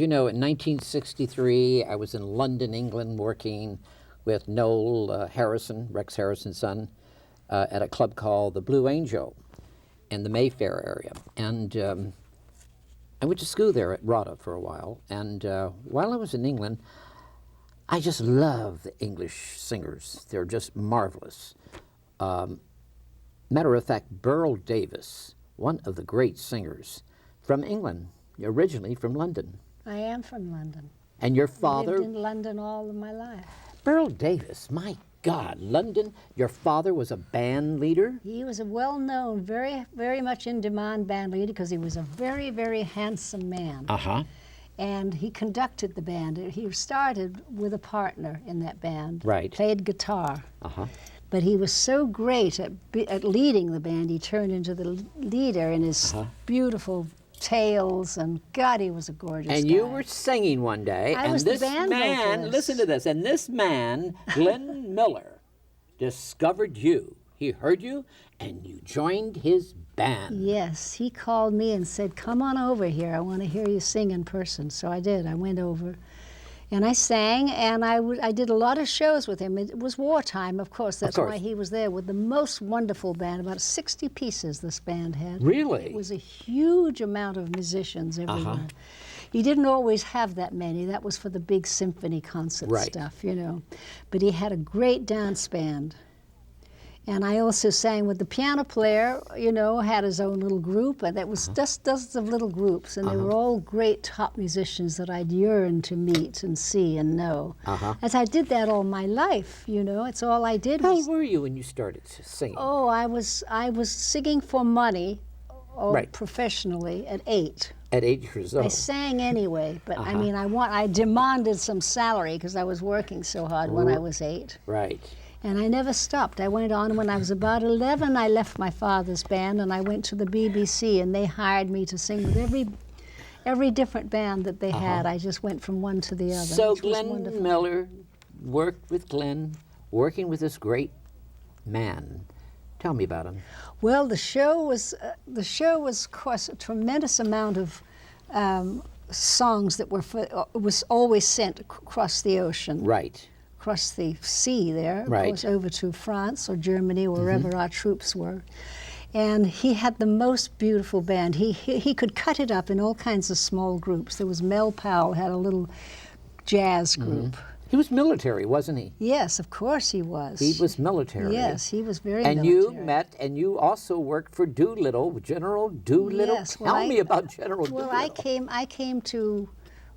You know, in 1963, I was in London, England, working with Noel Harrison, Rex Harrison's son, at a club called the Blue Angel in the Mayfair area. And I went to school there at RADA for a while. And while I was in England, I just love the English singers. They're just marvelous. Matter of fact, Beryl Davis, one of the great singers from England, originally from London. I am from London. And your father? Lived in London all of my life. Beryl Davis, my God, London. Your father was a band leader? He was a well-known, very, very much in-demand band leader because he was a very, very handsome man. Uh-huh. And he conducted the band. He started with a partner in that band. Right. Played guitar. Uh-huh. But he was so great at leading the band, he turned into the leader in his beautiful tales, and God, he was a gorgeous guy. And you were singing one day, I and was this the band man, vocalist. listen to this, and this man, Glenn Miller, discovered you. He heard you, and you joined his band. Yes, he called me and said, come on over here, I want to hear you sing in person. So I did. I went over. And I sang, and I did a lot of shows with him. It was wartime, of course. That's why he was there with the most wonderful band. About 60 pieces this band had. Really? It was a huge amount of musicians everywhere. He didn't always have that many. That was for the big symphony concert stuff, you know. But he had a great dance band. And I also sang with the piano player, you know, had his own little group, and that was just dozens of little groups, and they were all great top musicians that I'd yearn to meet and see and know. As I did that all my life, you know, it's all I did. How old were you when you started singing? Oh, I was singing for money, professionally, at 8. At 8 years old. I sang anyway, but I mean, I demanded some salary because I was working so hard when I was 8. Right. And I never stopped. I went on. When I was about 11, I left my father's band, and I went to the BBC, and they hired me to sing with every different band that they had. I just went from one to the other. So Glenn Miller worked with Glenn, working with this great man. Tell me about him. Well, the show was, of course, a tremendous amount of songs that was always sent across the ocean. Right. Across the sea there, of course, over to France or Germany, wherever our troops were. And he had the most beautiful band. He could cut it up in all kinds of small groups. There was Mel Powell, had a little jazz group. He was military, wasn't he? Yes, of course he was. He was military. Yes, he was very military. And you met, and you also worked for Doolittle, General Doolittle. Yes, Tell me about General Doolittle. Well, I came to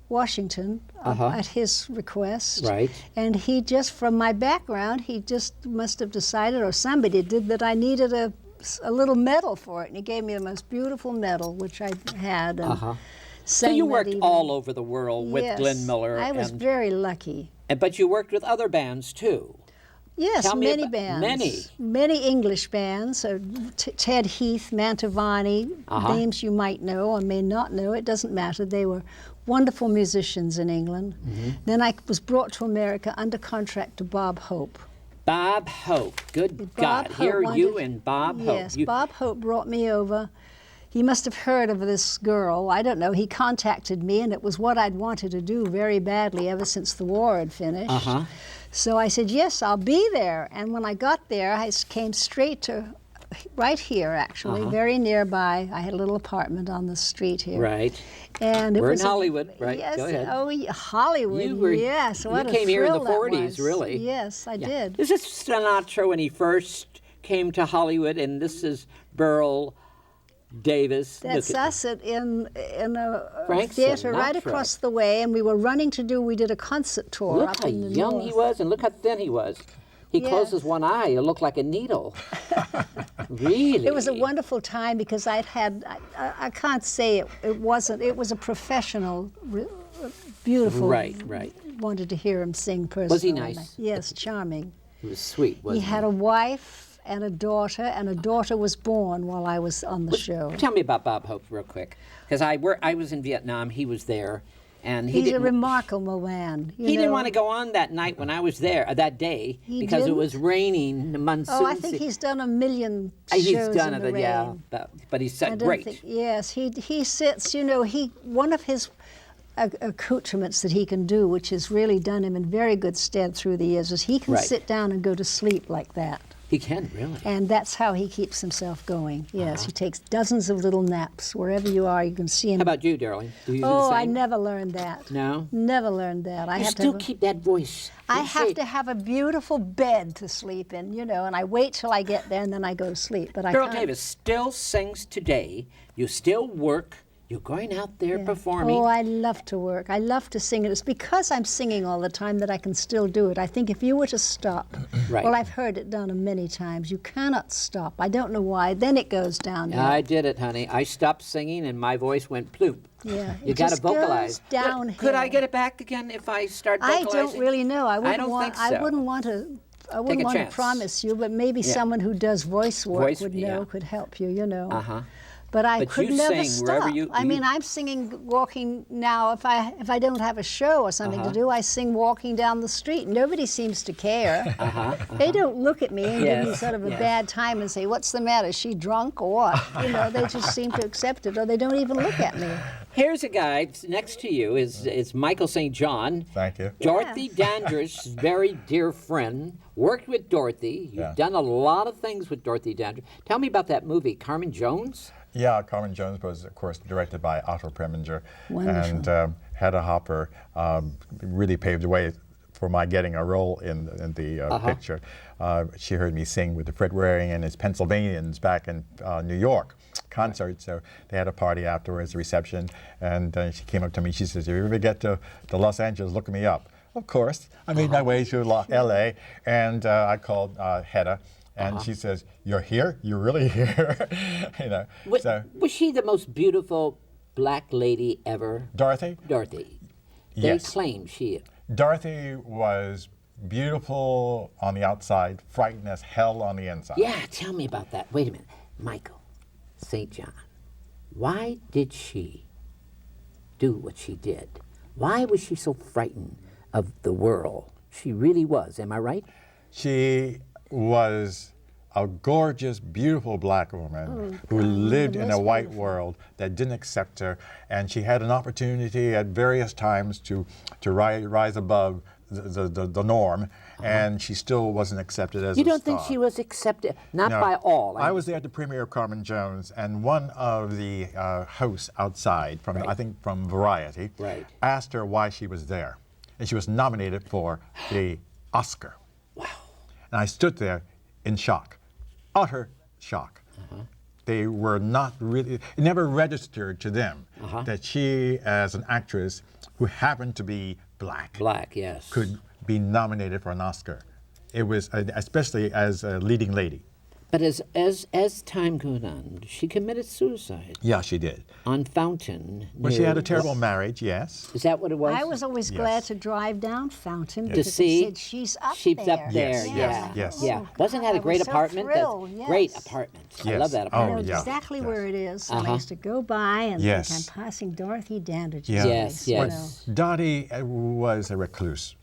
Washington at his request. Right. And he just, from my background, he just must have decided, or somebody did, that I needed a little medal for it. And he gave me the most beautiful medal, which I had. And so you worked all over the world with Glenn Miller. I was very lucky. But you worked with other bands, too. Yes, many bands. Many English bands. Ted Heath, Mantovani, names you might know or may not know. It doesn't matter. They were wonderful musicians in England. Then I was brought to America under contract to Bob Hope. Bob Hope. Good God. Here you and Bob Hope. Yes, Bob Hope brought me over. He must have heard of this girl. I don't know. He contacted me, and it was what I'd wanted to do very badly ever since the war had finished. So I said, yes, I'll be there. And when I got there, I came straight to right here, actually, very nearby. I had a little apartment on the street here. Right. And we're in Hollywood, right? Yes. Go ahead. Oh, Hollywood. Yes. What a you came here in the thrill 40s, really. Yes, I did. This is Sinatra when he first came to Hollywood, and this is Beryl Davis. That's us in a theater right across the way, and we were running to we did a concert tour look up how in the young north. he was, and look how thin he was. He closes one eye, it looked like a needle. Really? It was a wonderful time because I can't say it wasn't, it was a professional, beautiful. Right. Wanted to hear him sing personally. Was he nice? Yes, charming. He was sweet, wasn't he? He had a wife and a daughter was born while I was on the show. Tell me about Bob Hope real quick, because I was in Vietnam, he was there, and he's a remarkable man. He didn't want to go on that night when I was there, that day, because it was raining, the monsoon. Oh, I think he's done a million shows he's done in the rain. Yeah, but he's great. Yes, he sits, one of his accoutrements that he can do, which has really done him in very good stead through the years, is he can Right. sit down and go to sleep like that. He can, really. And that's how he keeps himself going. Yes, he takes dozens of little naps. Wherever you are, you can see him. How about you, darling? Do you do the Oh, same? I never learned that. No? Never learned that. I You have still to have keep that voice. I You have say- to have a beautiful bed to sleep in, you know, and I wait till I get there and then I go to sleep. But I Beryl can't. Davis still sings today. You still work. You're going out there performing. Oh, I love to work. I love to sing. And it's because I'm singing all the time that I can still do it. I think if you were to stop, Right. well, I've heard it done many times. You cannot stop. I don't know why. Then it goes down. I did it, honey. I stopped singing and my voice went ploop. Yeah, You it got to just goes vocalize. downhill. Could I get it back again if I start I vocalizing? don't really know. I wouldn't don't want. think so. I wouldn't want to. I Take wouldn't a want chance. to promise you, but maybe Yeah. someone who does voice work Voice, would know, yeah. could help you. You know. Uh-huh. But I But could you never sing wherever stop. you- I you- mean, I'm singing walking now. If I don't have a show or something Uh-huh. to do, I sing walking down the street. Nobody seems to care. They don't look at me and give me Yes, sort of a yes. bad time and say, "What's the matter? Is she drunk or what?" You know, they just seem to accept it, or they don't even look at me. Here's a guy next to you is Michael St. John. Thank you. Dorothy Dandridge's very dear friend. Worked with Dorothy. You've Yeah. done a lot of things with Dorothy Dandridge. Tell me about that movie, Carmen Jones. Yeah, Carmen Jones was, of course, directed by Otto Preminger. Wonderful. And Hedda Hopper really paved the way for my getting a role in the picture. She heard me sing with the Fred Waring and his Pennsylvanians back in New York concert. So they had a party afterwards, a reception, and she came up to me. She says, "If you ever get to Los Angeles, look me up." Of course. I made my way to LA, and I called Hedda. And she says, "You're here? You're really here?" You know. Was she the most beautiful black lady ever? Dorothy? Dorothy. Yes. They claim she. Dorothy was beautiful on the outside, frightened as hell on the inside. Yeah, tell me about that. Wait a minute. Michael St. John. Why did she do what she did? Why was she so frightened of the world? She really was. Am I right? She was a gorgeous, beautiful black woman who lived in a white world that didn't accept her, and she had an opportunity at various times to rise above the norm, and she still wasn't accepted as a You don't star. think she was accepted? Not No. by all. I was there at the premiere of Carmen Jones, and one of the hosts outside, from I think from Variety, Right. asked her why she was there, and she was nominated for the Oscar. Wow. And I stood there in shock, utter shock. They were not really, it never registered to them that she, as an actress who happened to be black, Yes. could be nominated for an Oscar. It was, especially as a leading lady. But as time goes on, she committed suicide Yeah, she did. on Fountain. Well, she near- had a terrible marriage, yes. Is that what it was? I was always Yes. glad to drive down Fountain To because see. they said she's up She's there. up there. Yes, Yeah. yes, yes. Yeah. Oh, Wasn't that a God, I great was so apartment? thrilled, That's great yes. apartment. I Yes. love that Oh, I know apartment. yeah. exactly yes. where it is. And I used to go by and Yes. think I'm passing Dorothy Dandridge's Yeah. Yes, place, you yes. know. Dottie was a recluse.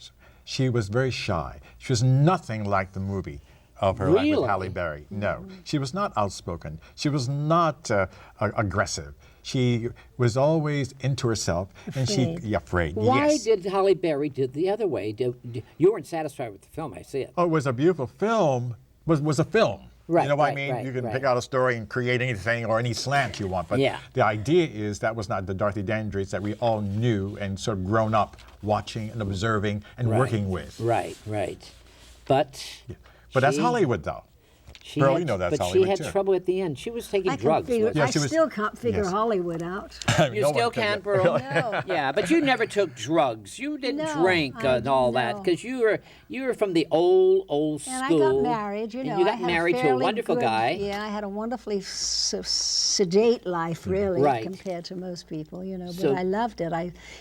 She was very shy. She was nothing like the movie of her life Really? with Halle Berry. No, she was not outspoken. She was not aggressive. She was always into herself, and Afraid. afraid. Why Yes. did Halle Berry do it the other way? You weren't satisfied with the film, I see it. Oh, it was a beautiful film. Was a film. Right, You know what I right, mean? right, You can right. pick out a story and create anything or any slant you want. But Yeah. the idea is that was not the Dorothy Dandridge that we all knew and sort of grown up watching and observing and Right. working with. Right, right. But But that's she- Hollywood, though. She Beryl, had, you know that's but Hollywood, she had too. trouble at the end. She was taking I can drugs. figure, wasn't Yeah, I she was- still can't figure yes. Hollywood out. You No still one could can't, do it. Beryl? No. Yeah, but you never took drugs. You didn't No, drink I and all that no. because you were from the old And school. I got married, you and know. you I got had married to a fairly wonderful good- guy. Yeah, I had a wonderfully sedate life, really, Right. compared to most people, you know. But So- I loved it.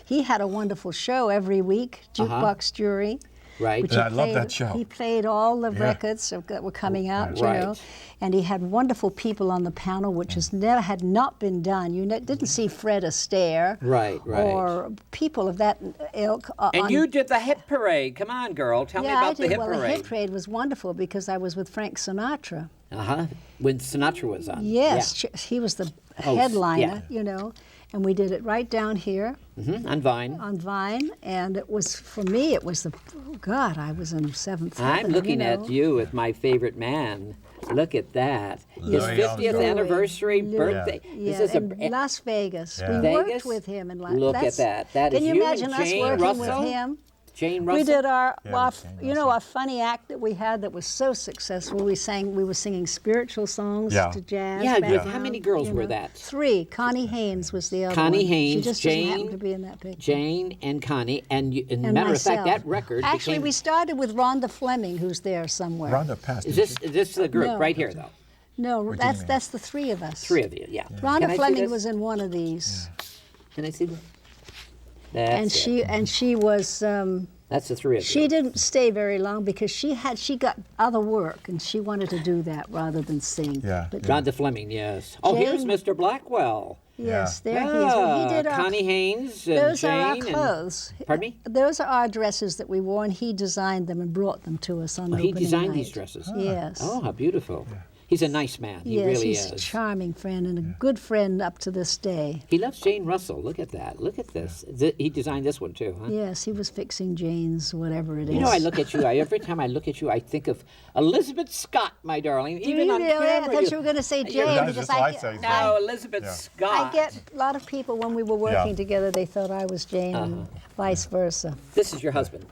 He had a wonderful show every week, Jukebox Jury. Right. Which Yeah, he I love played- that show. He played all the Yeah. records that were coming out, you Right. know. And he had wonderful people on the panel, which had not been done. You didn't see Fred Astaire. Right, right. Or people of that ilk. And you did the hit parade. Come on, girl. Tell me Yeah, I about did. the hit Well, the parade. hit parade was wonderful because I was with Frank Sinatra. When Sinatra was on. Yes, Yeah. he was the Host, headliner, yeah. you know. And we did it right down here On Vine. on Vine, and it was, for me, it was God, I was in seventh heaven. I'm looking you know. at you with my favorite man. Look at that. His Louis 50th Armstrong. anniversary Louis. birthday. Yeah, This is in Las Vegas. Yeah. We Vegas? worked with him in Las Look at that. That Can is you you imagine and us Jane working Russell? with him? Jane Russell. We did our, Yeah, our Jane you know, Russell. our funny act that we had that was so successful. We were singing spiritual songs Yeah. to jazz. Yeah, with how background, many girls you were know. that? 3. Connie Haynes was the other Connie one. Haynes, She just doesn't happen Jane- to be in that picture. Jane and Connie, and, And matter of fact, myself. that record Actually, became. we started with Rhonda Fleming, who's there somewhere. Rhonda passed. Is didn't this the group No. right here though? No, What do you mean? that's the 3 of us. 3 of you, yeah. Can I Rhonda see Fleming this? was in one of these, Can I see this? That's and it. she was. That's the 3 of you. She didn't stay very long because she got other work and she wanted to do that rather than sing. Yeah, But yeah. Rhonda Fleming, yes. Oh, here's Jane- Mr. Blackwell. yes, Yeah. there he is. Well, he did our. Connie Haynes and Those Jane. are our and- clothes. Pardon me? Those are our dresses that we wore, and he designed them and brought them to us on Oh, he opening designed night. these dresses. Yes. Oh, how beautiful. He's a nice man. He yes, really he's a is. charming friend and a good friend up to this day. He loves Jane Russell. Look at that. Look at this. He designed this one too, huh? Yes, he was fixing Jane's whatever it is. You know, I look at you. Every time I look at you, I think of Elizabeth Scott, my darling. Even you on really? camera. I thought you were going to say Jane That's because just what I get- say. No, Elizabeth Yeah. Scott. I get a lot of people when we were working together, they thought I was Jane and vice versa. This is your husband.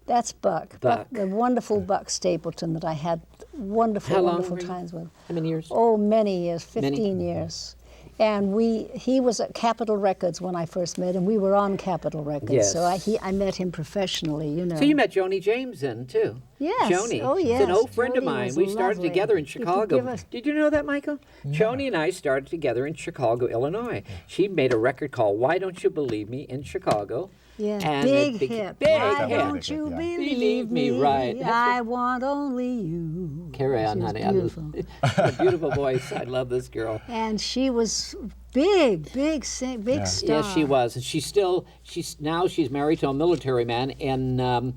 That's Buck. Buck. The wonderful Buck Stapleton that I had wonderful, How long wonderful were you- times with. How many years? Oh, many years, 15 Many? years. And he was at Capitol Records when I first met him. We were on Capitol Records, Yes. so I met him professionally, you know. So you met Joni James then, too? Yes. Joni. Oh, She's yes. an old friend of Joni mine. was We started lovely. together in You could Chicago. give us- Did you know that, Michael? Joni and I started together in Chicago, Illinois. She made a record called Why Don't You Believe Me in Chicago. Yeah, And big it became- hit. Big Why hit. don't you Yeah. believe me? Right. That's I want only you. Carry on, She was honey. I beautiful. a beautiful voice. I love this girl. And she was big star. Yes, she was, and she's married to a military man in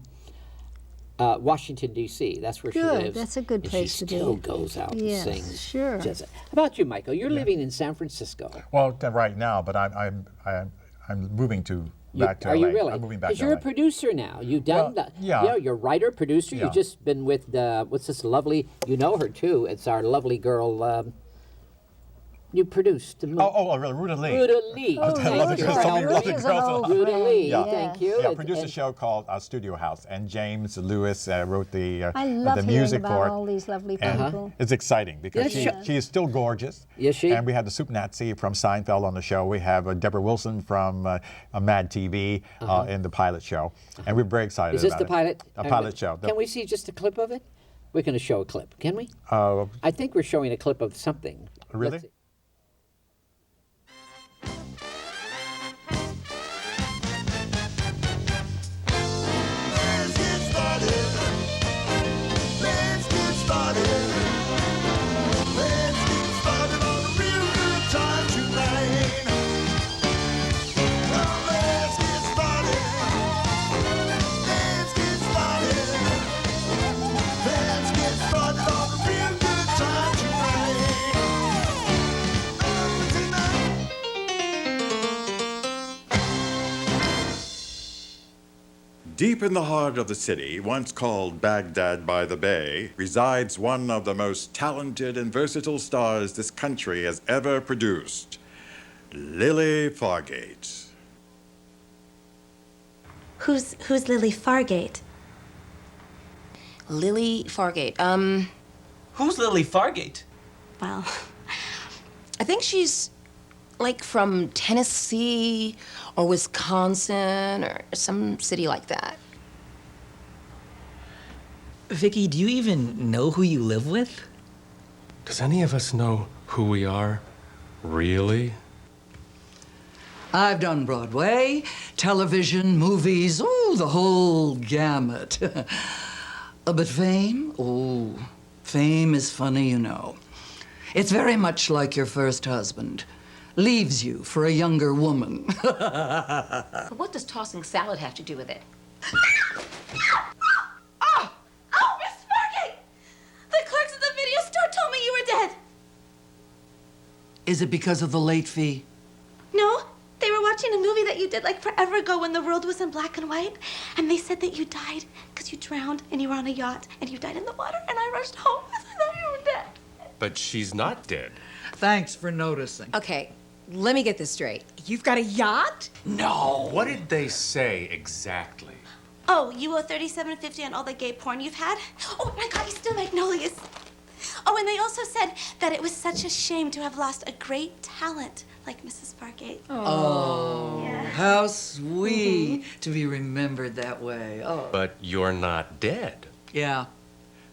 Washington D.C. That's where she Good, lives. that's a good and place she to be. still goes out Yes, and sings. sure. How about you, Michael? You're living in San Francisco. Well, right now, but I'm moving back to Are LA. you really? I'm moving back Because to you're LA. a producer now. You've done, Well, yeah. you know, you're a writer, producer. Yeah. You've just been with what's this lovely? You know her too. It's our lovely girl. You produced the movie. Really, Ruta Lee. Ruta Lee. Oh, Thank love the you. girls. for Love helping the me. She's an old Ruta friend, Lee. yeah. Thank you. Yeah, I And- produced a and- show called Studio House, and James Lewis wrote the I love the hearing music about for it. all these lovely And people. it's exciting because Yeah. she is still gorgeous. Is she? And we have the Soup Nazi from Seinfeld on the show. We have Deborah Wilson from Mad TV in the pilot show, and we're very excited Is this about the it. pilot? A pilot show. Can we see just a clip of it? We're going to show a clip, can we? I think we're showing a clip of something. Really? Let's see. Let's get started. Let's get started. Let's get started on a real good time tonight. Well, let's get started. Let's get started. Let's get started on a real good time tonight. Tonight. Deep in the heart of the city, once called Baghdad by the Bay, resides one of the most talented and versatile stars this country has ever produced, Lily Fargate. Who's Lily Fargate? Lily Fargate. Who's Lily Fargate? Well, I think she's like from Tennessee or Wisconsin or some city like that. Vicky, do you even know who you live with? Does any of us know who we are, really? I've done Broadway, television, movies, oh, the whole gamut. But fame? Oh, fame is funny, you know. It's very much like your first husband. Leaves you for a younger woman. But what does tossing salad have to do with it? oh, Miss Fargate! The clerks at the video store told me you were dead. Is it because of the late fee? No, they were watching a movie that you did like forever ago when the world was in black and white, and they said that you died because you drowned and you were on a yacht and you died in the water, and I rushed home because I thought you were dead. But she's not dead. Thanks for noticing. Okay, let me get this straight. You've got a yacht? No. What did they say exactly? Oh, you owe $37.50 on all the gay porn you've had? Oh my God, you still magnolias. Oh, and they also said that it was such a shame to have lost a great talent like Mrs. Parkgate. Oh, Yeah. how sweet to be remembered that way. Oh. But you're not dead. Yeah,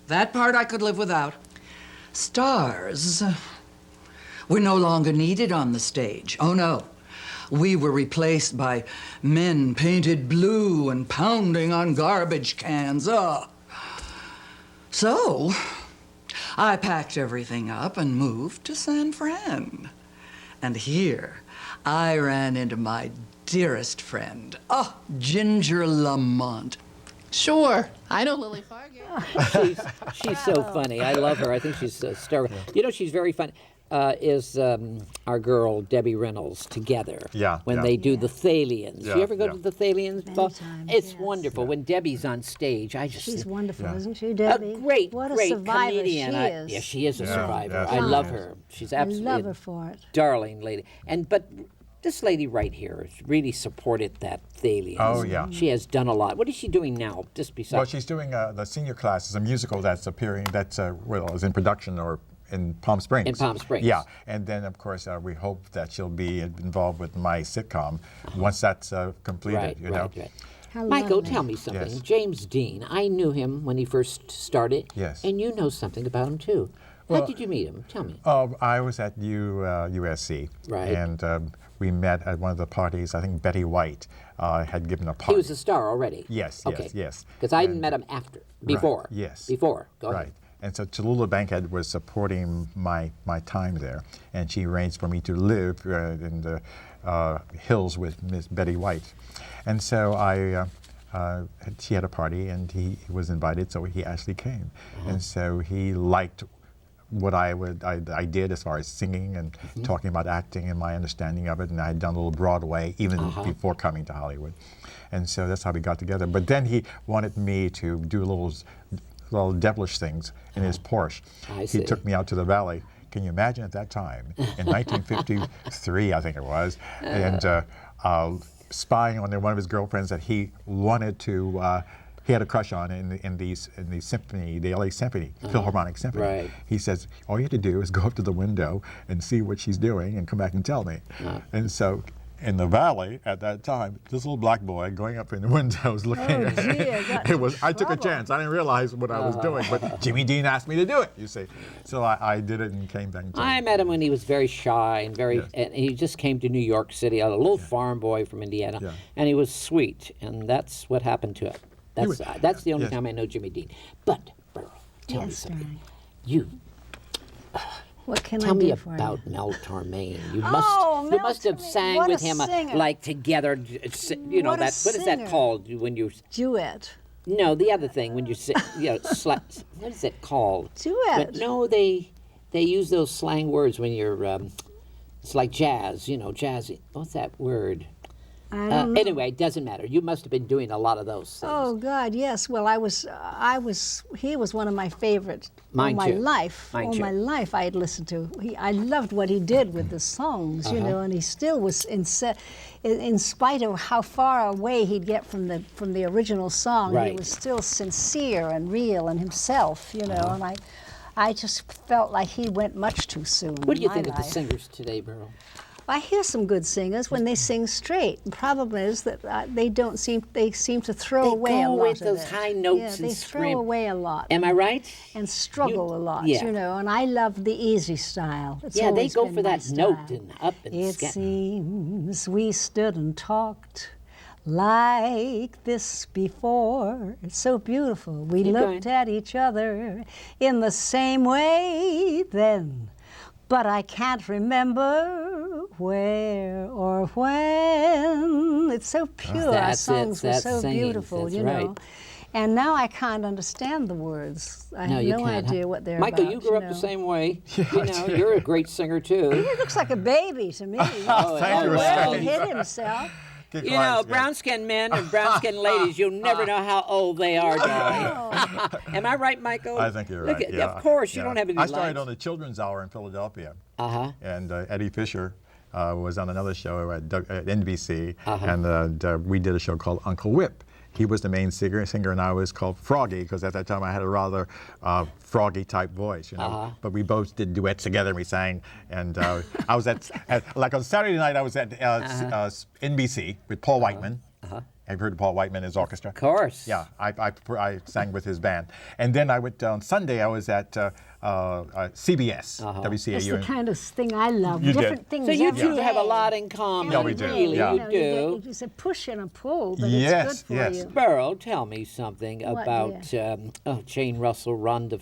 that part I could live without. Stars were no longer needed on the stage. Oh, no. We were replaced by men painted blue and pounding on garbage cans. So, I packed everything up and moved to San Fran. And here, I ran into my dearest friend, Ginger Lamont. Sure, I know Lily Fargate. She's so funny. I love her. I think she's a star. You know, she's very funny. Is our girl Debbie Reynolds together? Yeah, When yeah. they do the Thalians. Yeah, You ever go yeah. to the Thalians? Many Ball? times, It's yes. wonderful when Debbie's on stage. I just She's wonderful, Yeah. isn't she, a Debbie? great, what a great survivor comedian. she is. Yeah, she is a Yeah, survivor. yes, I she love is. her. She's I absolutely love a her for it. darling lady. But this lady right here has really supported that Thalians. Oh, yeah. She has done a lot. What is she doing now? Just besides. Well, she's doing the senior class is a musical that's appearing, that's is in production or in Palm Springs. In Palm Springs. Yeah, and then of course we hope that she'll be involved with my sitcom once that's completed. Right, you know. right. How Michael, lovely. tell me something. Yes. James Dean, I knew him when he first started. Yes. And you know something about him too. How Well, did you meet him? Tell me. I was at USC, Right. and we met at one of the parties. I think Betty White had given a party. He was a star already. Yes, Okay. yes. Because I And- met him before. yes. Before. Go Right. ahead. And so Tallulah Bankhead was supporting my time there, and she arranged for me to live in the hills with Miss Betty White. And so she had a party, and he was invited, so he actually came. And so he liked what I did as far as singing and talking about acting and my understanding of it, and I had done a little Broadway even before coming to Hollywood. And so that's how we got together. But then he wanted me to do little devilish things in his Porsche. I He see. took me out to the valley. Can you imagine at that time, in 1953, I think it was, and spying on one of his girlfriends that he wanted to, he had a crush on in the symphony, the LA Symphony, Philharmonic Symphony. Right. He says, all you have to do is go up to the window and see what she's doing and come back and tell me. And so in the valley at that time, this little black boy going up in the windows looking at it. I took a chance. I didn't realize what I was doing, but Jimmy Dean asked me to do it, you see. So I did it and came back and told I him. met him when he was very shy and very, Yes. and he just came to New York City, a little farm boy from Indiana, Yeah. and he was sweet, and that's what happened to him. That's the only yes. time I know Jimmy Dean. But, Beryl, tell me Yes, something. darling. You What can tell I me do for about you? Mel Torme. You Oh, you Mel must have Torme, sang what with a him singer. like together. You know What a that. What is that singer. called when you? Duet. No, the other thing when you sing. What is it called? Duet. No, they use those slang words when you're. It's like jazz. You know, jazzy. What's that word? I don't know. Anyway, it doesn't matter. You must have been doing a lot of those things. Oh God, yes. Well, he was one of my favorites Mine all my too. life. Mine all too. my life I had listened to. I loved what he did with the songs, you know, and he still was in spite of how far away he'd get from the original song, he Right. was still sincere and real and himself, you know, and I just felt like he went much too soon. What do you in think my of the life. singers today, Beryl? I hear some good singers when they sing straight. The problem is that they seem to throw They away go a lot with of those it. high notes yeah, and they throw scream. away a lot. Am I right? And struggle a lot, yeah. you know. And I love the easy style. It's Yeah, they always go been for my that note style. and up and It scat. seems we stood and talked like this before. It's so beautiful. We Keep looked going. at each other in the same way then. But I can't remember where or when. It's so pure. Our That's it, songs were that's so singing, beautiful, that's you right. know. And now I can't understand the words. I No, have you no can't. idea what they're Michael, about. you grew up the same way. You know, you're a great singer too. He looks like a baby to me. Oh, thank you, Well, he Steve. hit himself. Get You know, close, yeah. brown-skinned men and brown-skinned ladies, you'll never know how old they are, darling. Am I right, Michael? I think you're Look right. At, yeah. Of course, you Yeah. don't have any I started lines. on the Children's Hour in Philadelphia. Uh-huh. And Eddie Fisher was on another show at NBC, Uh-huh. and we did a show called Uncle Whip. He was the main singer, and I was called Froggy, because at that time I had a rather froggy-type voice, you know. Uh-huh. But we both did duets together, and we sang. And I was like on Saturday night, I was at NBC with Paul Whiteman. Uh-huh. Have you heard of Paul Whiteman, his orchestra? Of course. Yeah, I sang with his band. And then I went on Sunday, I was at CBS, WCAU. That's the kind of thing I love. You did. Different things So you every two have a day. lot in common. Yeah, we do. Really, Yeah. you do. It's a push and a pull, but Yes, it's good for yes. you. Beryl, tell me something What, about Jane Russell, Rhonda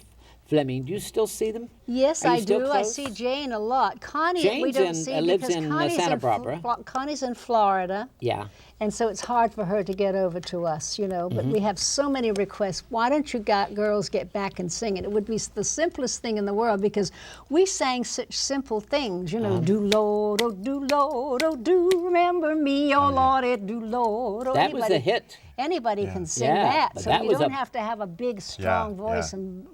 Fleming. Do you still see them? Yes, Are you I still do. I close? see Jane a lot. Connie, we Jane's don't in- see lives because in, Connie's Santa in Barbara. Connie's in Florida. Yeah. And so it's hard for her to get over to us, you know. But we have so many requests. Why don't you girls get back and sing it? It would be the simplest thing in the world because we sang such simple things, you know. Do Lord, oh do remember me, oh Lord, it do Lord. Oh, That was a hit. Anybody can sing Yeah, that, but so that you was don't a- have to have a big, strong voice yeah. and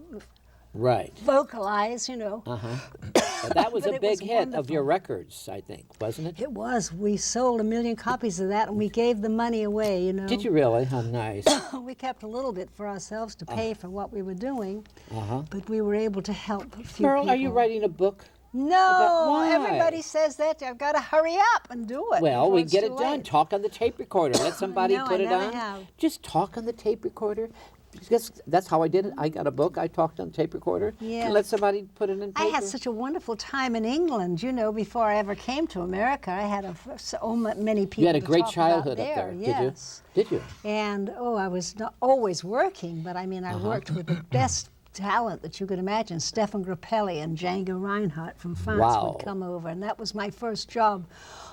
Right. vocalize, you know. But that was But a it big was hit of wonderful. your records, I think, wasn't it? It was. We sold 1 million copies of that, and we gave the money away, you know. Did you really? How nice. We kept a little bit for ourselves to pay for what we were doing, Uh-huh. but we were able to help a few Beryl, people. are you writing a book? No, Why? everybody says that. I've got to hurry up and do it. Well, before we it's get too it done. late. Talk on the tape recorder. Let somebody know, put I it never on. have. Just talk on the tape recorder. Because that's how I did it. I got a book. I talked on the tape recorder. Yeah. And let somebody put it in paper. I had such a wonderful time in England, you know, before I ever came to America. I had so many people You had a to great talk childhood about up there, yes. did you? And, I was not always working, but I mean, I worked with the best talent that you could imagine. Stefan Grappelli and Django Reinhardt from France Wow. would come over, and that was my first job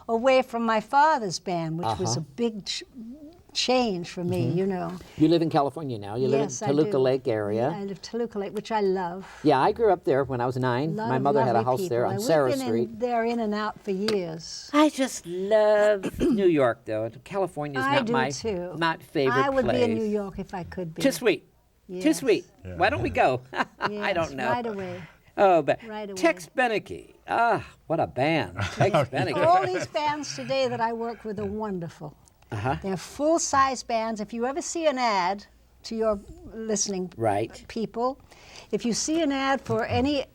away from my father's band, which was a big change for me, you know. You live in California now. You Yes, live I in Toluca do. Lake area. Yeah, I live Toluca Lake, which I love. Yeah, I grew up there when I was 9. Lot My of mother had a lovely house there people. on We've Sarah been Street. there in and out for years. I just love New York, though. California's I not do my too. not favorite I would place. be in New York if I could be. Too sweet. Too Yes. sweet. Why don't we go? I Yes, don't know. right away. Oh, but Right away. Tex Beneke. Ah, what a band. Tex Beneke. All these bands today that I work with are wonderful. Uh-huh. They're full-size bands. If you ever see an ad to your listening Right. people, if you see an ad for any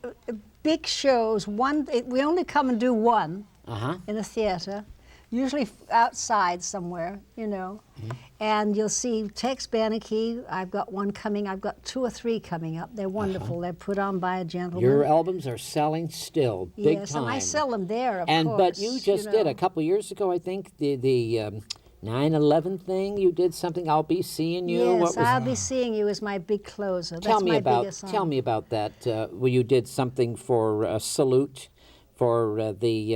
big shows, we only come and do one Uh-huh. in a theater, usually outside somewhere, you know. Mm-hmm. And you'll see Tex Beneke. I've got one coming. I've got 2 or 3 coming up. They're wonderful. They're put on by a gentleman. Your albums are selling still, big yes, time. and I sell them there, of And course. but you just did know. a couple years ago, I think, the 9/11 thing. You did something. I'll be seeing you. Yes, What was- I'll be seeing you is my big closer. That's tell me my about biggest song. tell me about that. Where you did something for a salute for the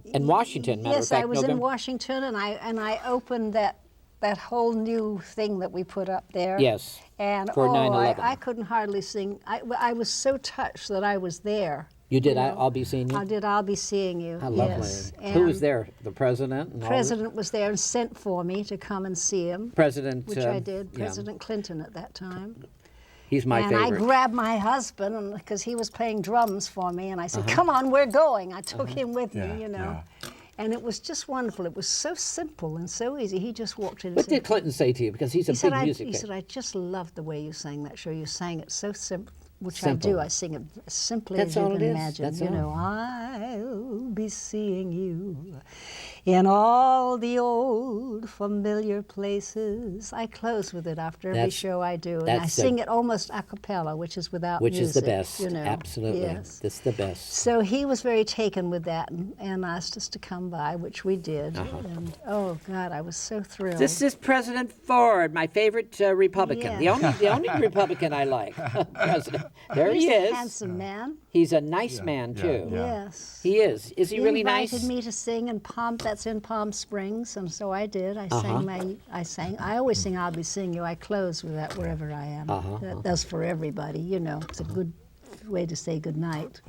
in Washington. Matter Yes, of fact, I was in November. Washington, and I opened that whole new thing that we put up there. Yes, And for 9/11. I couldn't hardly sing. I was so touched that I was there. You did. know. I'll be seeing you. I did. I'll be seeing you. How lovely. Yes. Who was And there? The president. And all President was there and sent for me to come and see him, this? President. which I did. yeah. President Clinton at that time. He's my and favorite. I grabbed my husband because he was playing drums for me, and I Uh-huh. said, "Come on, we're going." I took him with Yeah, me, you know. yeah. And it was just wonderful. It was so simple and so easy. He just walked in and What said, did Clinton say to you? Because he's a he said, big music he fan. said, I just loved the way you sang that show. You sang it so simple, which Simple. I do. I sing it as simply That's as you all can it is. imagine. That's you all. know, I'll be seeing you in all the old familiar places. I close with it after every That's- show I do. And I that's the- sing it almost a cappella, which is without Which music. is the best. You know. Absolutely. Yes. That's the best. So he was very taken with that and asked us to come by, which we did. And oh God, I was so thrilled. This is President Ford, my favorite Republican. Yeah. The only Republican I like. President. There He's he a is. handsome man. He's a nice man too. yeah. Yes. He is. Is he really nice? He invited me to sing in Palm that's in Palm Springs, and so I did. I sang. I always sing "I'll Be Seeing You." I close with that wherever I am. That's for everybody, you know. It's a good way to say good night.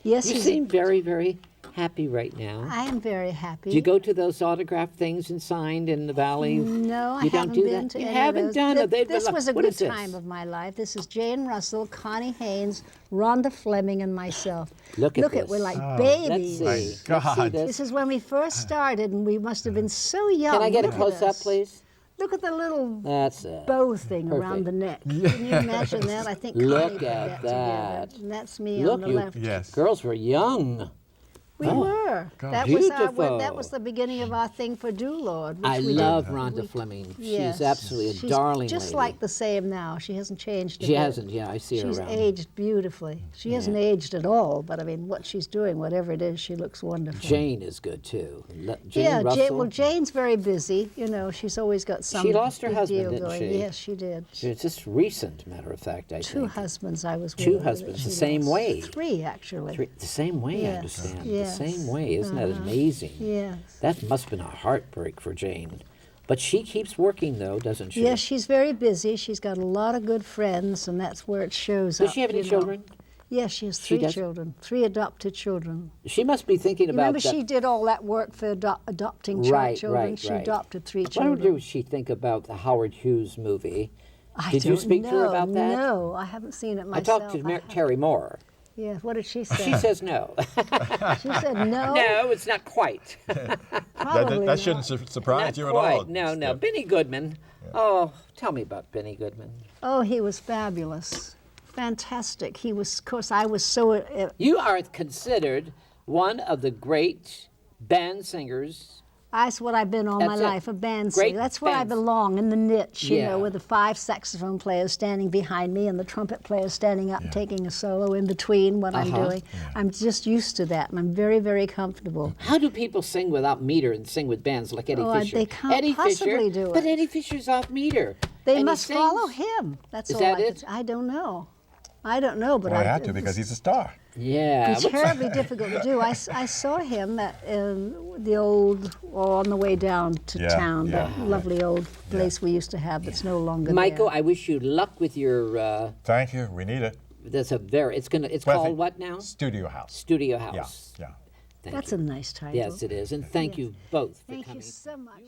Yes, You seem very, very happy right now. I am very happy. Do you go to those autograph things and signed in the valley? No, I You don't haven't do been that? to You any haven't of those. done it. They've been This like- was a what good is this? time of my life. This is Jane Russell, Connie Haynes, Rhonda Fleming, and myself. Look at We're this. like Let's babies. see. My Let's see God. this. This is when we first started, and we must have been so young. Can I get a Look at close-up, this. please? Look at the little That's it. bow thing around the neck. Can you imagine that? I think Connie Look put at that that. together. And that's me Look, on the you left. Yes. girls were young. We were. That Beautiful. that was the beginning of our thing for Do Lord. I which we love did. Rhonda Fleming. Yes. She's absolutely a She's darling just lady. like the same now. She hasn't changed a She bit. hasn't, yeah, I see her She's around. aged beautifully. She hasn't aged at all, but I mean, what she's doing, whatever it is, she looks wonderful. Jane is good too. Jane yeah, Russell. well, Jane's very busy. You know, she's always got some She lost her big husband, deal didn't going. she? Yes, she did. It's just recent, matter of fact, I Two think. husbands I was with. Two her that husbands, she the same lost. way. Three, actually. The same way, I Yes, understand. yes. The same way. Isn't that amazing? Yes. That must have been a heartbreak for Jane. But she keeps working, though, doesn't she? Yes, she's very busy. She's got a lot of good friends, and that's where it shows up. Does she have any you know. children? Yes, she has She three does? children, 3 adopted children. She must be thinking You about remember that. she did all that work for adopting Right, children? right, She right. adopted 3 Why children. don't she think about the Howard Hughes movie? I Did you don't speak to her know. about that? No, I haven't seen it I myself. talked to haven't. Terry Moore. Yeah, what did she say? She says no. She said no. No, it's not quite. Probably That shouldn't not. surprise Not you quite. at all. No, no. Steph. Benny Goodman. Oh, tell me about Benny Goodman. Oh, he was fabulous. Fantastic. He was, of course, I was so... You are considered one of the great band singers. That's what I've been all my That's it. life, a band Great singer. That's where I band- belong, in the niche, you Yeah. know, with the 5 saxophone players standing behind me and the trumpet player standing up taking a solo in between what I'm doing. I'm just used to that, and I'm very, very comfortable. How do people sing without meter and sing with bands like Eddie Oh, Fisher? they can't Eddie possibly Fisher, do but it. Eddie Fisher's off meter. They and he must sings- follow him. That's Is all that I it? I don't know. I don't know, but Well, I had to because he's a star. Yeah. It's terribly difficult to do. I saw him in the old, or on the way down to Yeah, town, yeah, that lovely old place we used to have that's no longer Michael, there. I wish you luck with your. Thank you. We need it. That's a very. It's Well, I called think what now? Studio House. Studio Yeah, House. yeah. Thank That's you. a nice title. Yes, it is, and thank you both for Thank coming. you so much.